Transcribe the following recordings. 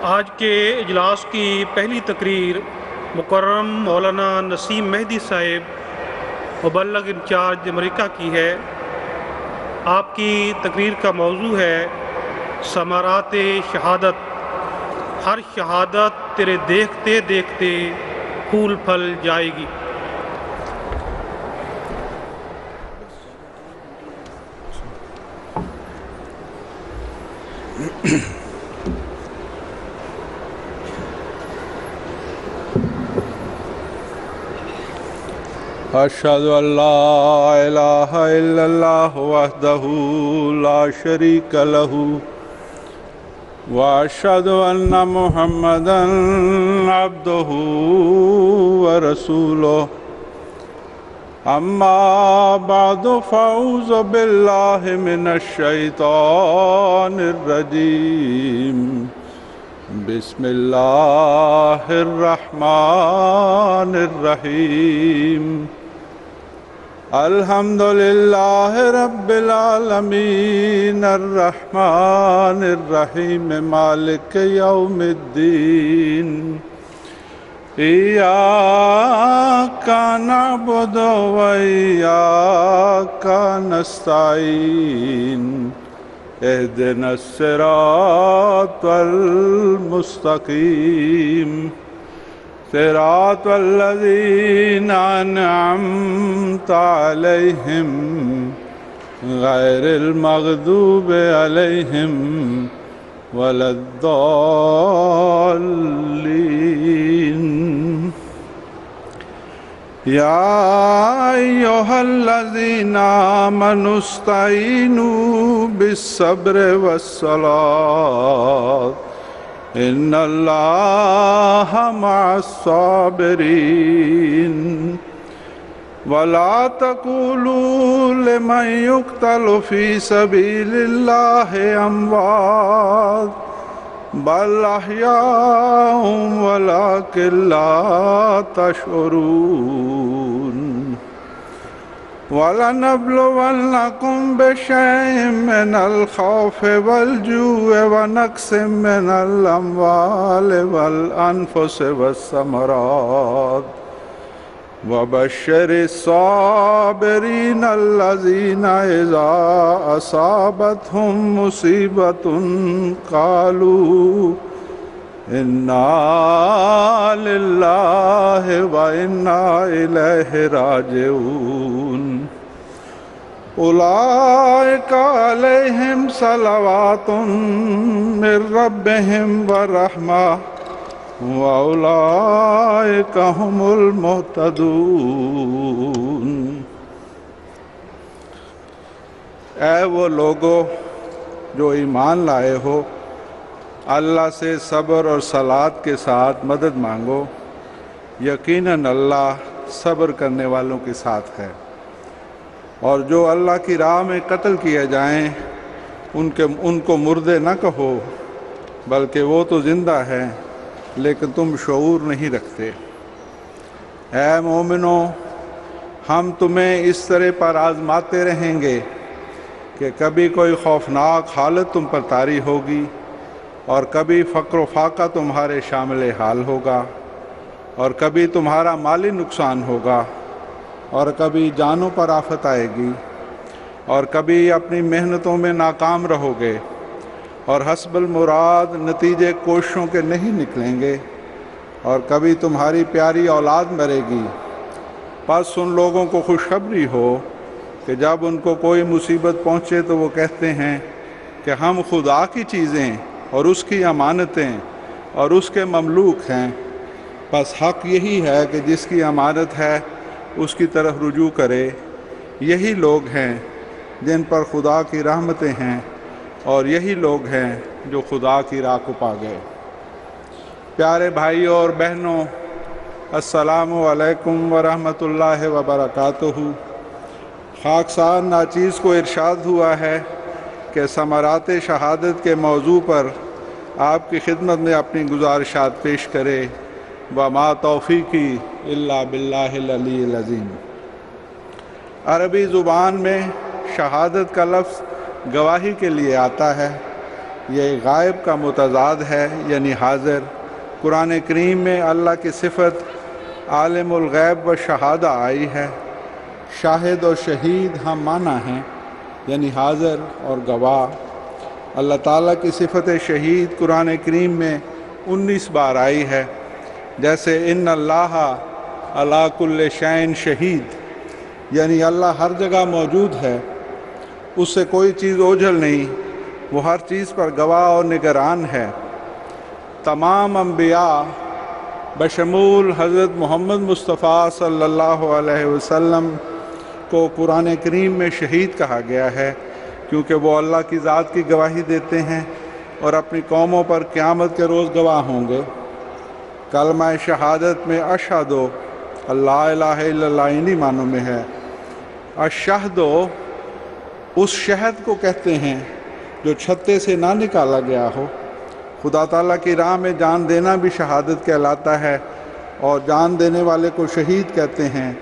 آج کے اجلاس کی پہلی تقریر مکرم مولانا نسیم مہدی صاحب مبلغ انچارج امریکہ کی ہے۔ آپ کی تقریر کا موضوع ہے ثمرات شہادت۔ ہر شہادت تیرے دیکھتے دیکھتے پھول پھل جائے گی۔ اشہد ان لا الہ الا اللہ وحدہ لا شریک لہ واشہد ان محمدا عبدہ ورسولہ اما بعد فاعوذ باللہ من الشیطان الرجیم بسم اللہ الرحمن الرحیم الحمد للہ رب العالمین الرحمن الرحیم مالک یوم الدین ایاک نعبد و ایاک نستعین اہدنا الصراط المستقیم صراط الذین انعمت علیہم غیر المغضوب علیہم ولا الضالین۔ یا ایھا الذین آمنوا استعینوا بالصبر والصلاۃ ان اللہ مع الصابرین ولا تقولوا لمن يقتل في سبيل الله اموات بل احیاء ولکن لا تشعرون وَلَنَبْلُوَنَّكُمْ بِشَيْءٍ مِّنَ الْخَوْفِ وَالْجُوعِ وَنَقْصٍ مِّنَ الْأَمْوَالِ وَالْأَنفُسِ وَالثَّمَرَاتِ وَبَشِّرِ الصَّابِرِينَ الَّذِينَ إِذَا أَصَابَتْهُم مُّصِيبَةٌ قَالُوا اِنَّا لِلَّهِ وَإِنَّا إِلَيْهِ رَاجِعُونَ اولئک علیہم صلوات من ربہم ورحمہ واولئک هم المہتدون۔ اے وہ لوگو جو ایمان لائے ہو، اللہ سے صبر اور صلات کے ساتھ مدد مانگو، یقیناً اللہ صبر کرنے والوں کے ساتھ ہے۔ اور جو اللہ کی راہ میں قتل کیے جائیں ان کو مردے نہ کہو، بلکہ وہ تو زندہ ہیں لیکن تم شعور نہیں رکھتے۔ اے مومنو، ہم تمہیں اس طرح پر آزماتے رہیں گے کہ کبھی کوئی خوفناک حالت تم پر طاری ہوگی، اور کبھی فقر و فاقہ تمہارے شامل حال ہوگا، اور کبھی تمہارا مالی نقصان ہوگا، اور کبھی جانوں پر آفت آئے گی، اور کبھی اپنی محنتوں میں ناکام رہو گے، اور حسب المراد نتیجے کوششوں کے نہیں نکلیں گے، اور کبھی تمہاری پیاری اولاد مرے گی۔ پس ان لوگوں کو خوشخبری ہو کہ جب ان کو کوئی مصیبت پہنچے تو وہ کہتے ہیں کہ ہم خدا کی چیزیں اور اس کی امانتیں اور اس کے مملوک ہیں۔ پس حق یہی ہے کہ جس کی امانت ہے اس کی طرف رجوع کرے۔ یہی لوگ ہیں جن پر خدا کی رحمتیں ہیں، اور یہی لوگ ہیں جو خدا کی راہ کو پا گئے۔ پیارے بھائیوں اور بہنوں، السلام علیکم ورحمۃ اللہ وبرکاتہ۔ خاکسار ناچیز کو ارشاد ہوا ہے کہ ثمرات شہادت کے موضوع پر آپ کی خدمت میں اپنی گزارشات پیش کرے۔ وما توفیقی الا باللہ العلی العظیم۔ عربی زبان میں شہادت کا لفظ گواہی کے لیے آتا ہے، یہ غائب کا متضاد ہے یعنی حاضر۔ قرآن کریم میں اللہ کی صفت عالم الغیب و شہادہ آئی ہے۔ شاہد اور شہید ہم معنی ہیں یعنی حاضر اور گواہ۔ اللہ تعالیٰ کی صفت شہید قرآن کریم میں 19 بار آئی ہے، جیسے ان اللہ علی کل شیء شہید، یعنی اللہ ہر جگہ موجود ہے، اس سے کوئی چیز اوجھل نہیں، وہ ہر چیز پر گواہ اور نگران ہے۔ تمام انبیاء بشمول حضرت محمد مصطفیٰ صلی اللہ علیہ وسلم کو قرآن کریم میں شہید کہا گیا ہے، کیونکہ وہ اللہ کی ذات کی گواہی دیتے ہیں اور اپنی قوموں پر قیامت کے روز گواہ ہوں گے۔ کلمہ شہادت میں اشہد اللہ الہ الا اللہ انہی معنوں میں ہے۔ اشہد اس شہد کو کہتے ہیں جو چھتے سے نہ نکالا گیا ہو۔ خدا تعالیٰ کی راہ میں جان دینا بھی شہادت کہلاتا ہے، اور جان دینے والے کو شہید کہتے ہیں،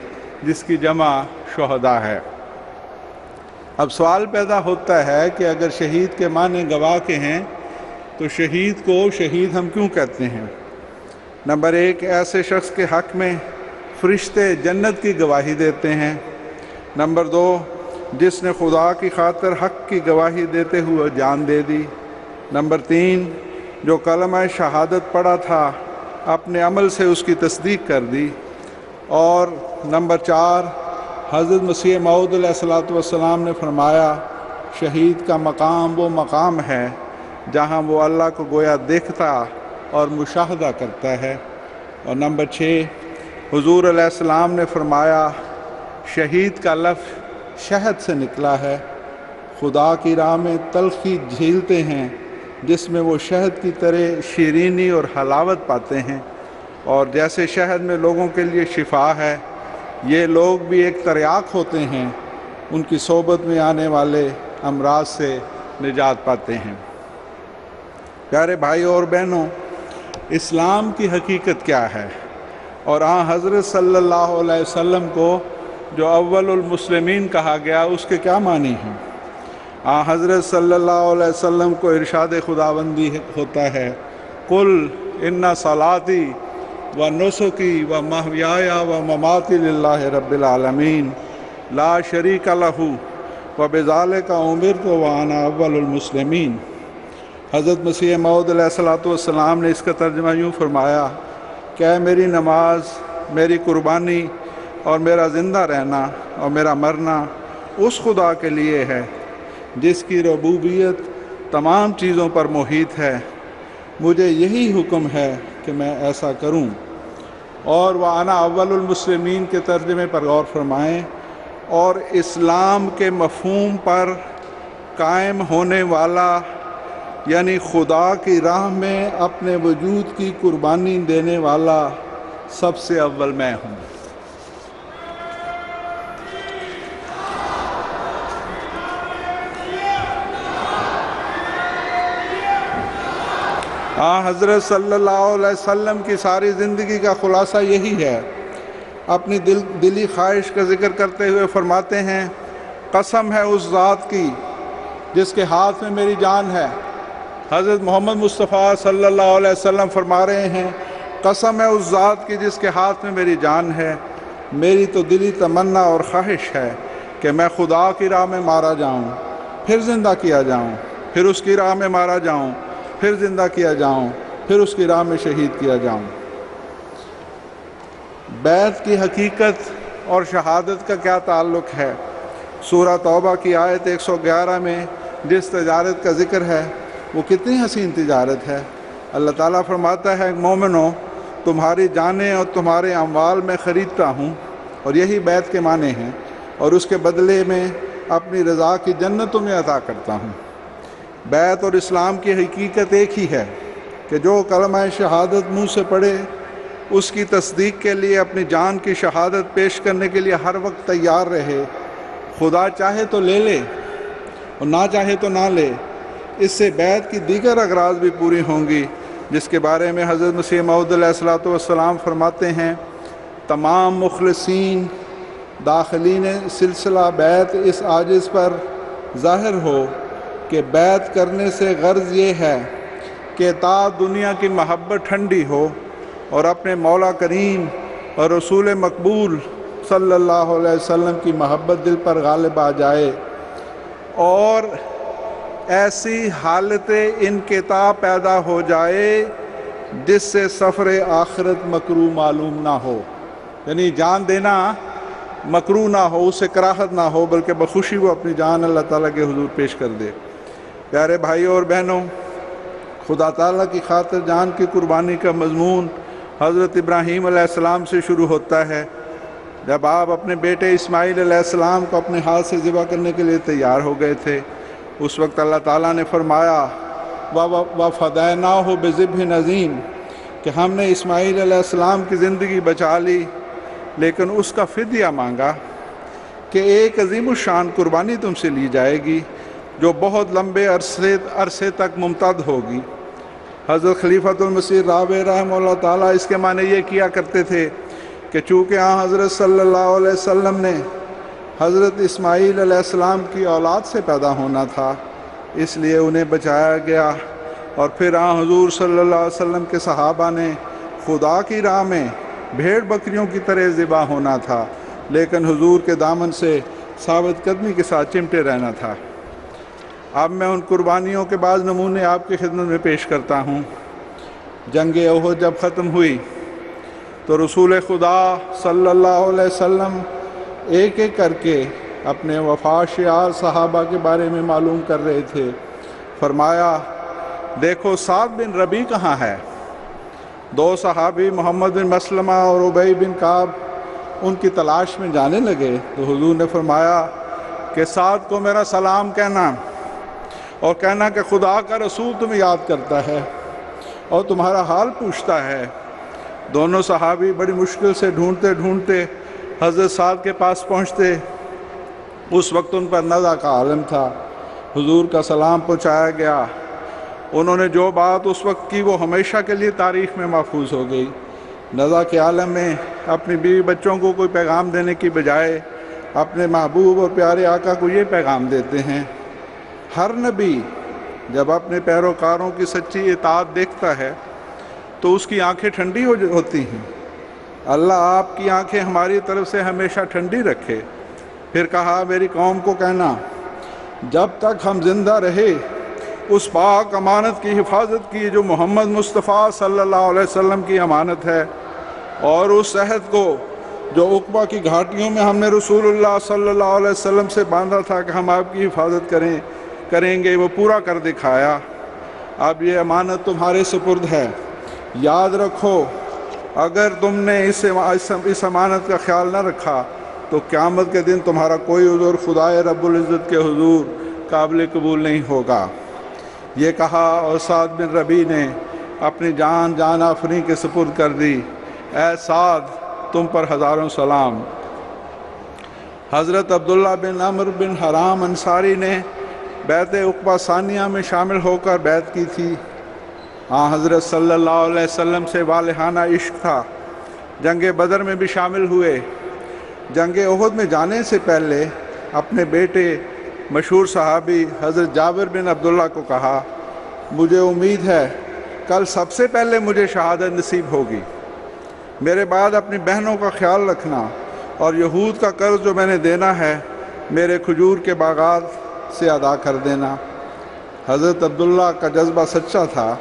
جس کی جمع شہداء ہے۔ اب سوال پیدا ہوتا ہے کہ اگر شہید کے معنی گواہ کے ہیں تو شہید کو شہید ہم کیوں کہتے ہیں؟ نمبر 1، ایسے شخص کے حق میں فرشتے جنت کی گواہی دیتے ہیں۔ نمبر 2، جس نے خدا کی خاطر حق کی گواہی دیتے ہوئے جان دے دی۔ نمبر 3، جو کلمہ شہادت پڑھا تھا اپنے عمل سے اس کی تصدیق کر دی۔ اور نمبر 4، حضرت مسیح موعود علیہ السلام نے فرمایا شہید کا مقام وہ مقام ہے جہاں وہ اللہ کو گویا دیکھتا اور مشاہدہ کرتا ہے۔ اور نمبر 6، حضور علیہ السلام نے فرمایا شہید کا لفظ شہد سے نکلا ہے، خدا کی راہ میں تلخی جھیلتے ہیں جس میں وہ شہد کی طرح شیرینی اور حلاوت پاتے ہیں، اور جیسے شہد میں لوگوں کے لیے شفا ہے، یہ لوگ بھی ایک تریاق ہوتے ہیں، ان کی صحبت میں آنے والے امراض سے نجات پاتے ہیں۔ پیارے بھائیوں اور بہنوں، اسلام کی حقیقت کیا ہے، اور حضرت صلی اللہ علیہ وسلم کو جو اول المسلمین کہا گیا اس کے کیا معنی ہیں؟ حضرت صلی اللہ علیہ وسلم کو ارشاد خداوندی ہوتا ہے قل ان صلاتی و نسکی و محیای و مماتی للہ رب العالمین لا شریک لہ و بذالک امرت وانا اول المسلمین۔ حضرت مسیح موعود علیہ السلام نے اس کا ترجمہ یوں فرمایا کہ میری نماز، میری قربانی اور میرا زندہ رہنا اور میرا مرنا اس خدا کے لیے ہے جس کی ربوبیت تمام چیزوں پر محیط ہے، مجھے یہی حکم ہے کہ میں ایسا کروں۔ اور وَأَنَا أَوَّلُ الْمُسْلِمِينَ کے ترجمے پر غور فرمائیں، اور اسلام کے مفہوم پر قائم ہونے والا یعنی خدا کی راہ میں اپنے وجود کی قربانی دینے والا سب سے اول میں ہوں۔ حضرت صلی اللہ علیہ وسلم کی ساری زندگی کا خلاصہ یہی ہے۔ اپنی دلی خواہش کا ذکر کرتے ہوئے فرماتے ہیں قسم ہے اس ذات کی جس کے ہاتھ میں میری جان ہے۔ حضرت محمد مصطفیٰ صلی اللہ علیہ وسلم فرما رہے ہیں قسم ہے اس ذات کی جس کے ہاتھ میں میری جان ہے، میری تو دلی تمنا اور خواہش ہے کہ میں خدا کی راہ میں مارا جاؤں، پھر زندہ کیا جاؤں، پھر اس کی راہ میں مارا جاؤں، پھر زندہ کیا جاؤں، پھر اس کی راہ میں شہید کیا جاؤں۔ بیعت کی حقیقت اور شہادت کا کیا تعلق ہے؟ سورہ توبہ کی آیت 111 میں جس تجارت کا ذکر ہے وہ کتنی حسین تجارت ہے۔ اللہ تعالیٰ فرماتا ہے مومنو تمہاری جانیں اور تمہارے اموال میں خریدتا ہوں، اور یہی بیعت کے معنی ہیں، اور اس کے بدلے میں اپنی رضا کی جنت تمہیں عطا کرتا ہوں۔ بیعت اور اسلام کی حقیقت ایک ہی ہے کہ جو کلمہ شہادت منہ سے پڑھے اس کی تصدیق کے لیے اپنی جان کی شہادت پیش کرنے کے لیے ہر وقت تیار رہے، خدا چاہے تو لے لے اور نہ چاہے تو نہ لے۔ اس سے بیعت کی دیگر اغراض بھی پوری ہوں گی، جس کے بارے میں حضرت مسیح موعود علیہ السلام فرماتے ہیں تمام مخلصین داخلین سلسلہ بیعت اس عاجز پر ظاہر ہو کہ بیعت کرنے سے غرض یہ ہے کہ تا دنیا کی محبت ٹھنڈی ہو اور اپنے مولا کریم اور رسول مقبول صلی اللہ علیہ وسلم کی محبت دل پر غالب آ جائے اور ایسی حالت انقطاع پیدا ہو جائے جس سے سفر آخرت مکروہ معلوم نہ ہو، یعنی جان دینا مکروہ نہ ہو، اسے کراہت نہ ہو، بلکہ بخوشی وہ اپنی جان اللہ تعالیٰ کے حضور پیش کر دے۔ پیارے بھائیوں اور بہنوں، خدا تعالیٰ کی خاطر جان کی قربانی کا مضمون حضرت ابراہیم علیہ السلام سے شروع ہوتا ہے۔ جب آپ اپنے بیٹے اسماعیل علیہ السلام کو اپنے ہاتھ سے ذبح کرنے کے لیے تیار ہو گئے تھے، اس وقت اللہ تعالیٰ نے فرمایا وَفَدَيْنَاهُ بِذِبْحٍ عَظِيمٍ کہ ہم نے اسماعیل علیہ السلام کی زندگی بچا لی، لیکن اس کا فدیہ مانگا کہ ایک عظیم الشان قربانی تم سے لی جائے گی جو بہت لمبے عرصے تک ممتد ہوگی۔ حضرت خلیفۃ المسیح رابع رحمہ اللہ تعالیٰ اس کے معنی یہ کیا کرتے تھے کہ چونکہ حضرت صلی اللہ علیہ وسلم نے حضرت اسماعیل علیہ السلام کی اولاد سے پیدا ہونا تھا، اس لیے انہیں بچایا گیا، اور پھر حضور صلی اللہ علیہ وسلم کے صحابہ نے خدا کی راہ میں بھیڑ بکریوں کی طرح ذبح ہونا تھا، لیکن حضور کے دامن سے ثابت قدمی کے ساتھ چمٹے رہنا تھا۔ اب میں ان قربانیوں کے بعض نمونے آپ کی خدمت میں پیش کرتا ہوں۔ جنگ احد جب ختم ہوئی تو رسول خدا صلی اللہ علیہ وسلم ایک ایک کر کے اپنے وفا شعار صحابہ کے بارے میں معلوم کر رہے تھے۔ فرمایا دیکھو سعد بن ربیع کہاں ہے؟ دو صحابی محمد بن مسلمہ اور ابی بن کعب ان کی تلاش میں جانے لگے تو حضور نے فرمایا کہ سعد کو میرا سلام کہنا اور کہنا کہ خدا کا رسول تمہیں یاد کرتا ہے اور تمہارا حال پوچھتا ہے۔ دونوں صحابی بڑی مشکل سے ڈھونڈتے ڈھونڈتے حضرت سعد کے پاس پہنچتے، اس وقت ان پر نزع کا عالم تھا۔ حضور کا سلام پہنچایا گیا، انہوں نے جو بات اس وقت کی وہ ہمیشہ کے لیے تاریخ میں محفوظ ہو گئی۔ نزع کے عالم میں اپنی بیوی بچوں کو کوئی پیغام دینے کی بجائے اپنے محبوب اور پیارے آقا کو یہ پیغام دیتے ہیں۔ ہر نبی جب اپنے پیروکاروں کی سچی اطاعت دیکھتا ہے تو اس کی آنکھیں ٹھنڈی ہوتی ہیں۔ اللہ آپ کی آنکھیں ہماری طرف سے ہمیشہ ٹھنڈی رکھے۔ پھر کہا میری قوم کو کہنا جب تک ہم زندہ رہے اس پاک امانت کی حفاظت کی جو محمد مصطفیٰ صلی اللہ علیہ وسلم کی امانت ہے، اور اس عہد کو جو عقبہ کی گھاٹیوں میں ہم نے رسول اللہ صلی اللہ علیہ وسلم سے باندھا تھا کہ ہم آپ کی حفاظت کریں گے، وہ پورا کر دکھایا۔ اب یہ امانت تمہارے سپرد ہے، یاد رکھو اگر تم نے اس امانت کا خیال نہ رکھا تو قیامت کے دن تمہارا کوئی عذر خدائے رب العزت کے حضور قابل قبول نہیں ہوگا۔ یہ کہا اور سعد بن ربیع نے اپنی جان آفرین کے سپرد کر دی۔ اے سعد تم پر ہزاروں سلام۔ حضرت عبداللہ بن عمرو بن حرام انصاری نے بیعت عقبہ ثانیہ میں شامل ہو کر بیعت کی تھی۔ حضرت صلی اللہ علیہ وسلم سے والہانہ عشق تھا، جنگ بدر میں بھی شامل ہوئے۔ جنگ احد میں جانے سے پہلے اپنے بیٹے مشہور صحابی حضرت جابر بن عبداللہ کو کہا مجھے امید ہے کل سب سے پہلے مجھے شہادت نصیب ہوگی، میرے بعد اپنی بہنوں کا خیال رکھنا اور یہود کا قرض جو میں نے دینا ہے میرے کھجور کے باغات سے ادا کر دینا۔ حضرت عبداللہ کا جذبہ سچا تھا،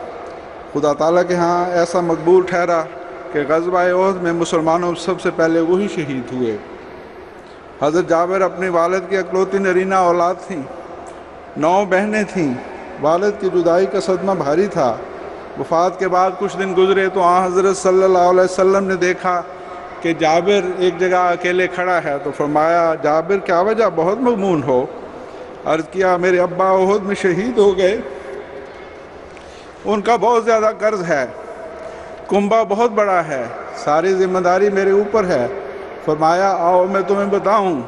خدا تعالیٰ کے ہاں ایسا مقبول ٹھہرا کہ غزوہ احد میں مسلمانوں سب سے پہلے وہی شہید ہوئے۔ حضرت جابر اپنی والد کی اکلوتی نرینہ اولاد تھیں، 9 بہنیں تھیں۔ والد کی جدائی کا صدمہ بھاری تھا۔ وفات کے بعد کچھ دن گزرے تو حضرت صلی اللہ علیہ وسلم نے دیکھا کہ جابر ایک جگہ اکیلے کھڑا ہے، تو فرمایا جابر کیا وجہ بہت مغموم ہو؟ عرض کیا میرے ابا احد میں شہید ہو گئے، ان کا بہت زیادہ قرض ہے، کنبہ بہت بڑا ہے، ساری ذمہ داری میرے اوپر ہے۔ فرمایا آؤ میں تمہیں بتاؤں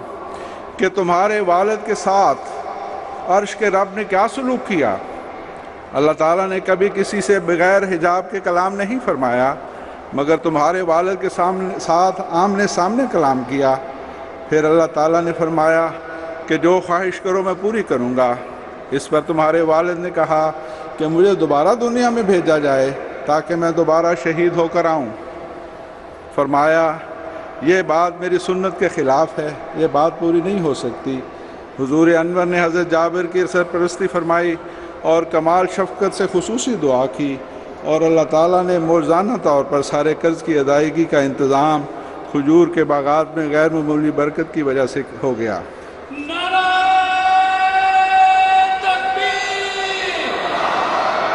کہ تمہارے والد کے ساتھ عرش کے رب نے کیا سلوک کیا۔ اللہ تعالیٰ نے کبھی کسی سے بغیر حجاب کے کلام نہیں فرمایا، مگر تمہارے والد کے ساتھ آمنے سامنے کلام کیا۔ پھر اللہ تعالیٰ نے فرمایا کہ جو خواہش کرو میں پوری کروں گا۔ اس پر تمہارے والد نے کہا کہ مجھے دوبارہ دنیا میں بھیجا جائے تاکہ میں دوبارہ شہید ہو کر آؤں۔ فرمایا یہ بات میری سنت کے خلاف ہے، یہ بات پوری نہیں ہو سکتی۔ حضور انور نے حضرت جابر کی سرپرستی فرمائی اور کمال شفقت سے خصوصی دعا کی، اور اللہ تعالیٰ نے موجزانہ طور پر سارے قرض کی ادائیگی کا انتظام کھجور کے باغات میں غیر معمولی برکت کی وجہ سے ہو گیا۔ نعرہ تکبیر!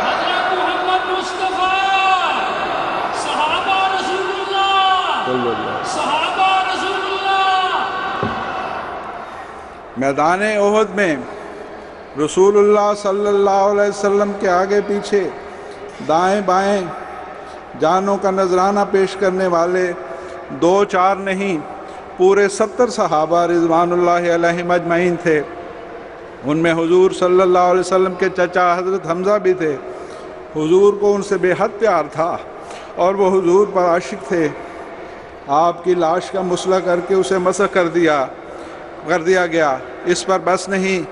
حضرت محمد مصطفیٰ، صحابہ رسول اللہ، صحابہ رسول اللہ۔ میدان احد میں رسول اللہ صلی اللہ علیہ وسلم کے آگے پیچھے دائیں بائیں جانوں کا نذرانہ پیش کرنے والے 2-4 نہیں، پورے 70 صحابہ رضوان اللہ علیہم اجمعین تھے۔ ان میں حضور صلی اللہ علیہ وسلم کے چچا حضرت حمزہ بھی تھے۔ حضور کو ان سے بے حد پیار تھا اور وہ حضور پر عاشق تھے۔ آپ کی لاش کا مسئلہ کر کے اسے مسح کر دیا گیا۔ اس پر بس نہیں،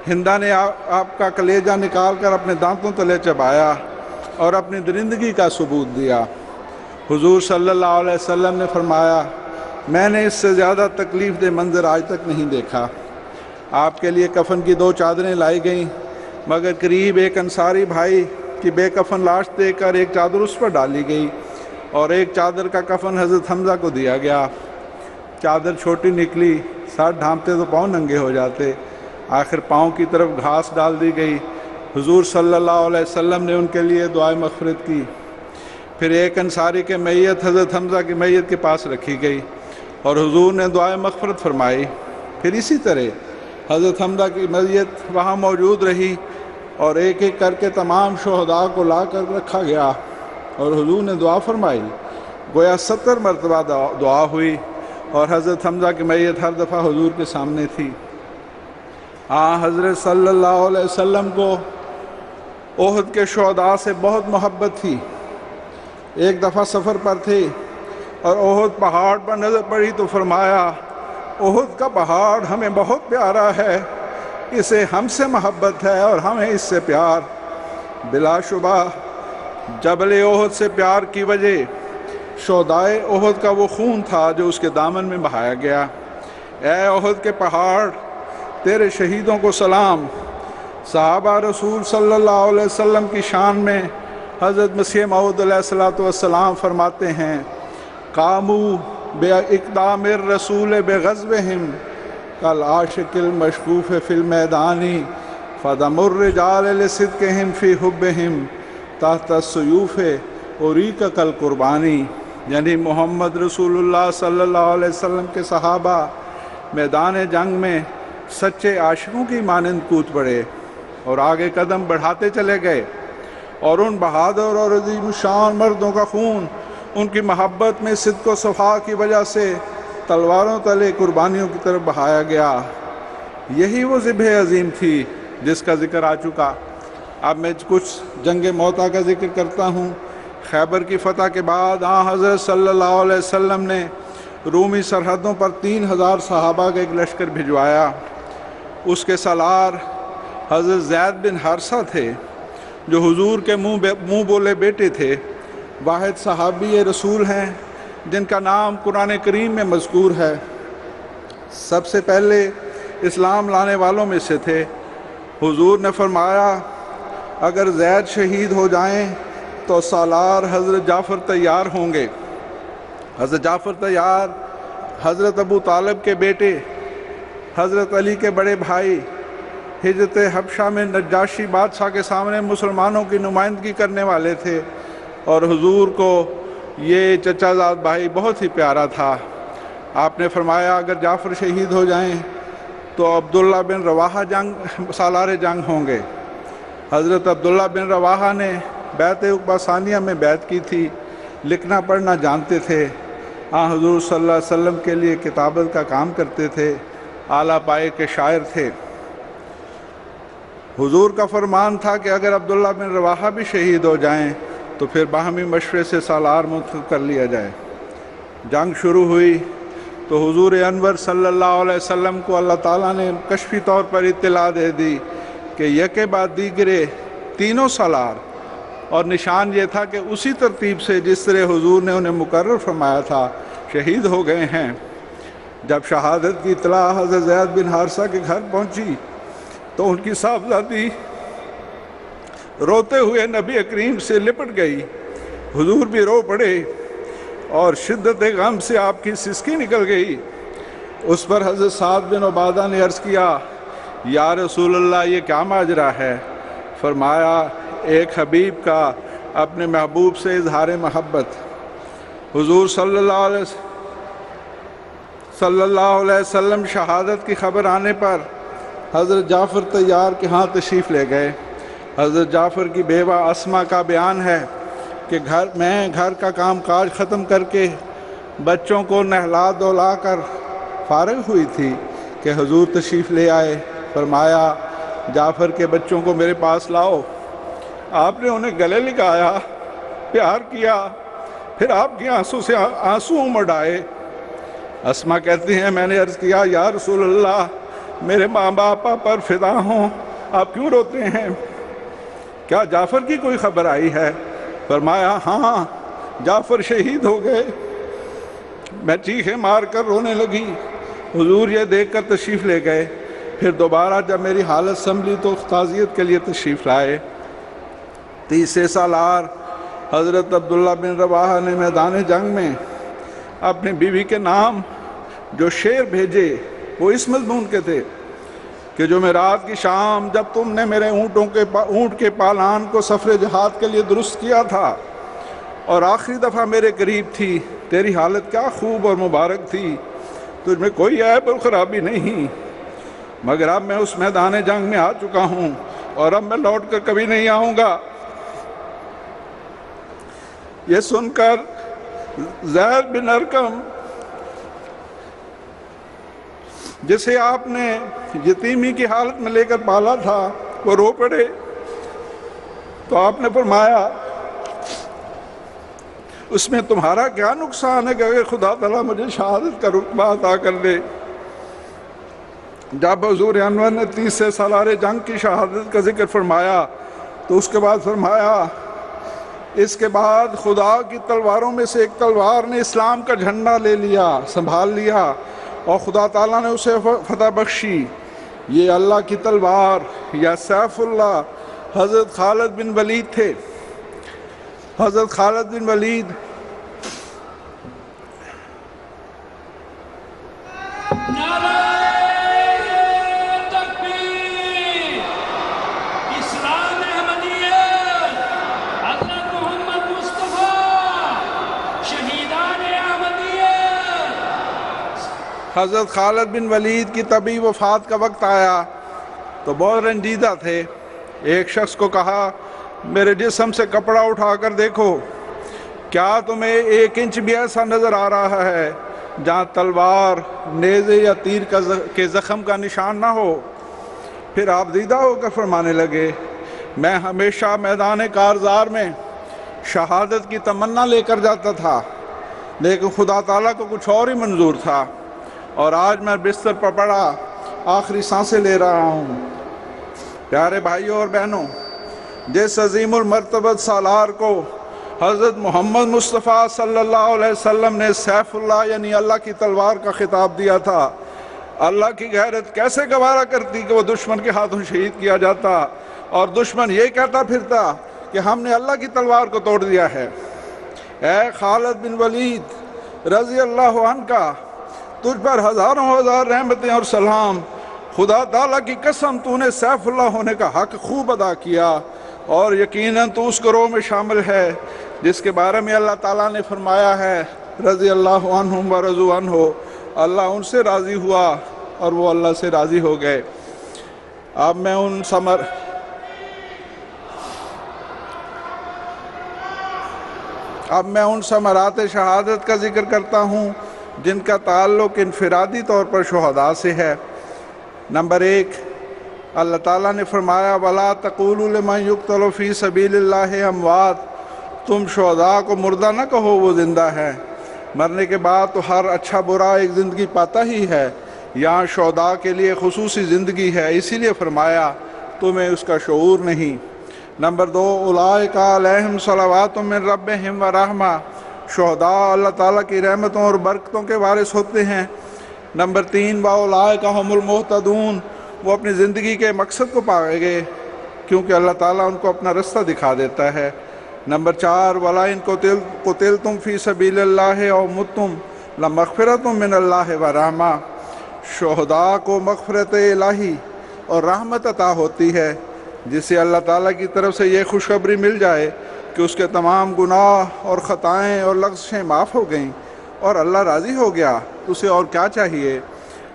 ہندا نے آپ کا کلیجہ نکال کر اپنے دانتوں تلے چبایا اور اپنی درندگی کا ثبوت دیا۔ حضور صلی اللہ علیہ وسلم نے فرمایا میں نے اس سے زیادہ تکلیف دہ منظر آج تک نہیں دیکھا۔ آپ کے لیے کفن کی 2 چادریں لائی گئیں، مگر قریب ایک انصاری بھائی کی بے کفن لاش دیکھ کر ایک چادر اس پر ڈالی گئی اور ایک چادر کا کفن حضرت حمزہ کو دیا گیا۔ چادر چھوٹی نکلی، سر ڈھانپتے تو پاؤں ننگے ہو جاتے، آخر پاؤں کی طرف گھاس ڈال دی گئی۔ حضور صلی اللہ علیہ وسلم نے ان کے لیے دعائے مغفرت کی۔ پھر ایک انصاری کے میت حضرت حمزہ کی میت کے پاس رکھی گئی اور حضور نے دعائے مغفرت فرمائی۔ پھر اسی طرح حضرت حمزہ کی میت وہاں موجود رہی اور ایک ایک کر کے تمام شہداء کو لا کر رکھا گیا اور حضور نے دعا فرمائی۔ گویا 70 مرتبہ دعا ہوئی اور حضرت حمزہ کی میت ہر دفعہ حضور کے سامنے تھی۔ حضرت صلی اللہ علیہ وسلم کو احد کے شہداء سے بہت محبت تھی۔ ایک دفعہ سفر پر تھے اور احد پہاڑ پر نظر پڑی تو فرمایا احد کا پہاڑ ہمیں بہت پیارا ہے، اسے ہم سے محبت ہے اور ہمیں اس سے پیار۔ بلا شبہ جبل احد سے پیار کی وجہ شہدائے احد کا وہ خون تھا جو اس کے دامن میں بہایا گیا۔ اے احد کے پہاڑ، تیرے شہیدوں کو سلام۔ صحابہ رسول صلی اللہ علیہ وسلم کی شان میں حضرت مسیح موعود علیہ السلام فرماتے ہیں قاموا باقدام الرسول بغزوہم کالعاشق المشکوف فی المیدان فدم الرجال لصدقہم فی حبہم تحت السیوف اریک کالقربانی، یعنی محمد رسول اللہ صلی اللہ علیہ وسلم کے صحابہ میدان جنگ میں سچے عاشقوں کی مانند کود پڑے اور آگے قدم بڑھاتے چلے گئے، اور ان بہادر اور عظیم شان مردوں کا خون ان کی محبت میں صدق و صفا کی وجہ سے تلواروں تلے قربانیوں کی طرف بہایا گیا۔ یہی وہ ذبح عظیم تھی جس کا ذکر آ چکا۔ اب میں کچھ جنگ موتا کا ذکر کرتا ہوں۔ خیبر کی فتح کے بعد حضرت صلی اللہ علیہ وسلم نے رومی سرحدوں پر 3000 صحابہ کا ایک لشکر بھجوایا۔ اس کے سالار حضرت زید بن حارثہ تھے جو حضور کے منہ بولے بیٹے تھے، واحد صحابی رسول ہیں جن کا نام قرآن کریم میں مذکور ہے۔ سب سے پہلے اسلام لانے والوں میں سے تھے۔ حضور نے فرمایا اگر زید شہید ہو جائیں تو سالار حضرت جعفر تیار ہوں گے۔ حضرت جعفر تیار حضرت ابو طالب کے بیٹے، حضرت علی کے بڑے بھائی، ہجرت حبشہ میں نجاشی بادشاہ کے سامنے مسلمانوں کی نمائندگی کرنے والے تھے، اور حضور کو یہ چچا زاد بھائی بہت ہی پیارا تھا۔ آپ نے فرمایا اگر جعفر شہید ہو جائیں تو عبداللہ بن رواحہ سالار جنگ ہوں گے۔ حضرت عبداللہ بن رواحہ نے بیعت عقبہ ثانیہ میں بیعت کی تھی، لکھنا پڑھنا جانتے تھے، حضور صلی اللہ علیہ وسلم کے لیے کتابت کا کام کرتے تھے، اعلیٰ پائے کے شاعر تھے۔ حضور کا فرمان تھا کہ اگر عبداللہ بن رواحہ بھی شہید ہو جائیں تو پھر باہمی مشورے سے سالار منتخب کر لیا جائے۔ جنگ شروع ہوئی تو حضور انور صلی اللہ علیہ وسلم کو اللہ تعالیٰ نے کشفی طور پر اطلاع دے دی کہ یکے بعد دیگرے تینوں سالار، اور نشان یہ تھا کہ اسی ترتیب سے جس طرح حضور نے انہیں مقرر فرمایا تھا شہید ہو گئے ہیں۔ جب شہادت کی اطلاع حضرت زید بن حارثہ کے گھر پہنچی تو ان کی صاحبزادی روتے ہوئے نبی کریم سے لپٹ گئی، حضور بھی رو پڑے اور شدت غم سے آپ کی سسکی نکل گئی۔ اس پر حضرت سعد بن عبادہ نے عرض کیا، یا رسول اللہ یہ کیا ماجرا ہے؟ فرمایا، ایک حبیب کا اپنے محبوب سے اظہار محبت۔ حضور صلی اللہ علیہ وسلم شہادت کی خبر آنے پر حضرت جعفر طیار کے ہاں تشریف لے گئے۔ حضرت جعفر کی بیوہ اسما کا بیان ہے کہ گھر کا کام کاج ختم کر کے بچوں کو نہلا دھلا کر فارغ ہوئی تھی کہ حضور تشریف لے آئے۔ فرمایا، جعفر کے بچوں کو میرے پاس لاؤ۔ آپ نے انہیں گلے لگایا، پیار کیا، پھر آپ کی آنسوں سے آنسو امڑ آئے۔ اسما کہتی ہیں، میں نے عرض کیا، یا رسول اللہ میرے ماں باپ پر فدا ہوں، آپ کیوں روتے ہیں؟ کیا جعفر کی کوئی خبر آئی ہے؟ فرمایا، ہاں جعفر شہید ہو گئے۔ میں چیخیں مار کر رونے لگی۔ حضور یہ دیکھ کر تشریف لے گئے۔ پھر دوبارہ جب میری حالت سنبھلی تو تعزیت کے لیے تشریف لائے۔ تیسرے سالار حضرت عبداللہ بن رواحہ نے میدان جنگ میں اپنی بیوی کے نام جو شعر بھیجے وہ اس مضمون کے تھے کہ جو میں رات کی شام جب تم نے میرے اونٹ کے پالان کو سفر جہاد کے لیے درست کیا تھا اور آخری دفعہ میرے قریب تھی، تیری حالت کیا خوب اور مبارک تھی، تجھ میں کوئی عیب اور خرابی نہیں، مگر اب میں اس میدان جنگ میں آ چکا ہوں اور اب میں لوٹ کر کبھی نہیں آؤں گا۔ یہ سن کر زید بن ارقم، جسے آپ نے یتیمی کی حالت میں لے کر پالا تھا، وہ رو پڑے۔ تو آپ نے فرمایا، اس میں تمہارا کیا نقصان ہے کہ اگر خدا تعالیٰ مجھے شہادت کا رتبہ عطا کر دے۔ جب حضور انور نے تیسرے سالار جنگ کی شہادت کا ذکر فرمایا تو اس کے بعد فرمایا، اس کے بعد خدا کی تلواروں میں سے ایک تلوار نے اسلام کا جھنڈا لے لیا، سنبھال لیا، اور خدا تعالیٰ نے اسے فتح بخشی۔ یہ اللہ کی تلوار یا سیف اللہ حضرت خالد بن ولید تھے۔ حضرت خالد بن ولید نعرہ تکبیر، اسلام احمدیت، حضرت محمد مصطفیٰ، شہیدان احمدیت۔ حضرت خالد بن ولید کی طبی وفات کا وقت آیا تو بہت رنجیدہ تھے۔ ایک شخص کو کہا، میرے جسم سے کپڑا اٹھا کر دیکھو، کیا تمہیں 1 انچ بھی ایسا نظر آ رہا ہے جہاں تلوار، نیزے یا تیر کے زخم کا نشان نہ ہو؟ پھر آپ دیدہ ہو کر فرمانے لگے، میں ہمیشہ میدان کارزار میں شہادت کی تمنا لے کر جاتا تھا، لیکن خدا تعالیٰ کو کچھ اور ہی منظور تھا، اور آج میں بستر پر پڑا آخری سانسیں لے رہا ہوں۔ پیارے بھائیوں اور بہنوں، جس عظیم المرتبت سالار کو حضرت محمد مصطفیٰ صلی اللہ علیہ وسلم نے سیف اللہ یعنی اللہ کی تلوار کا خطاب دیا تھا، اللہ کی غیرت کیسے گوارا کرتی کہ وہ دشمن کے ہاتھوں شہید کیا جاتا اور دشمن یہ کہتا پھرتا کہ ہم نے اللہ کی تلوار کو توڑ دیا ہے۔ اے خالد بن ولید رضی اللہ عنہ کا، تجھ پر ہزاروں ہزار رحمتیں اور سلام۔ خدا تعالیٰ کی قسم، تو نے سیف اللہ ہونے کا حق خوب ادا کیا، اور یقیناً تو اس گروہ میں شامل ہے جس کے بارے میں اللہ تعالیٰ نے فرمایا ہے، رضی اللہ عنہم ورضوا عنہ، اللہ ان سے راضی ہوا اور وہ اللہ سے راضی ہو گئے۔ اب میں ان ثمرات شہادت کا ذکر کرتا ہوں جن کا تعلق انفرادی طور پر شہداء سے ہے۔ نمبر 1، اللہ تعالیٰ نے فرمایا، وَلَا تَقُولُوا لِمَنْ يُقْتَلُ فِي سَبِيلِ اللَّهِ أَمْوَاتٌ، تم شہداء کو مردہ نہ کہو، وہ زندہ ہے۔ مرنے کے بعد تو ہر اچھا برا ایک زندگی پاتا ہی ہے، یہاں شہداء کے لیے خصوصی زندگی ہے، اسی لیے فرمایا تمہیں اس کا شعور نہیں۔ نمبر 2، اولئک علیہم صلوات من ربہم ورحمہ، شہداء اللہ تعالیٰ کی رحمتوں اور برکتوں کے وارث ہوتے ہیں۔ نمبر 3، واولئک ھم المہتدون، وہ اپنی زندگی کے مقصد کو پائیں گے کیونکہ اللہ تعالیٰ ان کو اپنا رستہ دکھا دیتا ہے۔ نمبر 4، وَلَئِن قُتِلْتُمْ فِي سَبِيلِ اللَّهِ أَوْ مُتُّمْ لَمَغْفِرَةٌ مِّنَ اللَّهِ وَرَحْمَةٌ، شہداء کو مغفرت الہی اور رحمت عطا ہوتی ہے جسے اللہ تعالیٰ کی طرف سے یہ خوشخبری مل جائے کہ اس کے تمام گناہ اور خطائیں اور لغزشیں معاف ہو گئیں اور اللہ راضی ہو گیا، اسے اور کیا چاہیے۔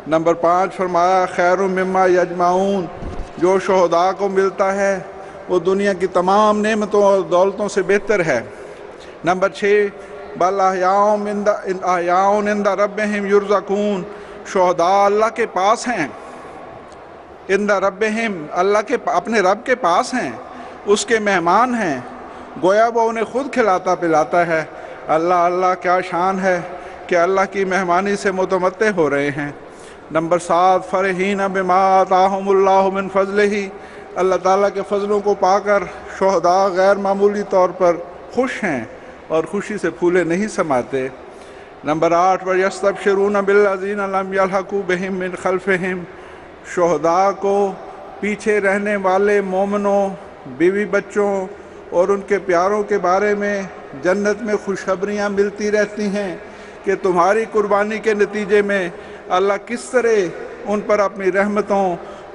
نمبر 5 فرمایا خیر مما یجمعون، جو شہداء کو ملتا ہے وہ دنیا کی تمام نعمتوں اور دولتوں سے بہتر ہے۔ نمبر 6 بل احیاء عند ربہم یرزقون، شہداء اللہ کے پاس ہیں، عند ربہم، اللہ کے اپنے رب کے پاس ہیں، اس کے مہمان ہیں، گویا وہ انہیں خود کھلاتا پلاتا ہے۔ اللہ اللہ کیا شان ہے کہ اللہ کی مہمانی سے متمتع ہو رہے ہیں۔ نمبر 7 فرحین بما آتاہم اللہ من فضلہ، اللہ تعالیٰ کے فضلوں کو پا کر شہداء غیر معمولی طور پر خوش ہیں اور خوشی سے پھولے نہیں سماتے۔ نمبر 8 وَيَسْتَبْشِرُونَ بِالَّذِينَ لَمْ يَلْحَقُوا بِهِم مِّن خَلْفِهِم، شہداء کو پیچھے رہنے والے مومنوں، بیوی بچوں اور ان کے پیاروں کے بارے میں جنت میں خوشخبریاں ملتی رہتی ہیں کہ تمہاری قربانی کے نتیجے میں اللہ کس طرح ان پر اپنی رحمتوں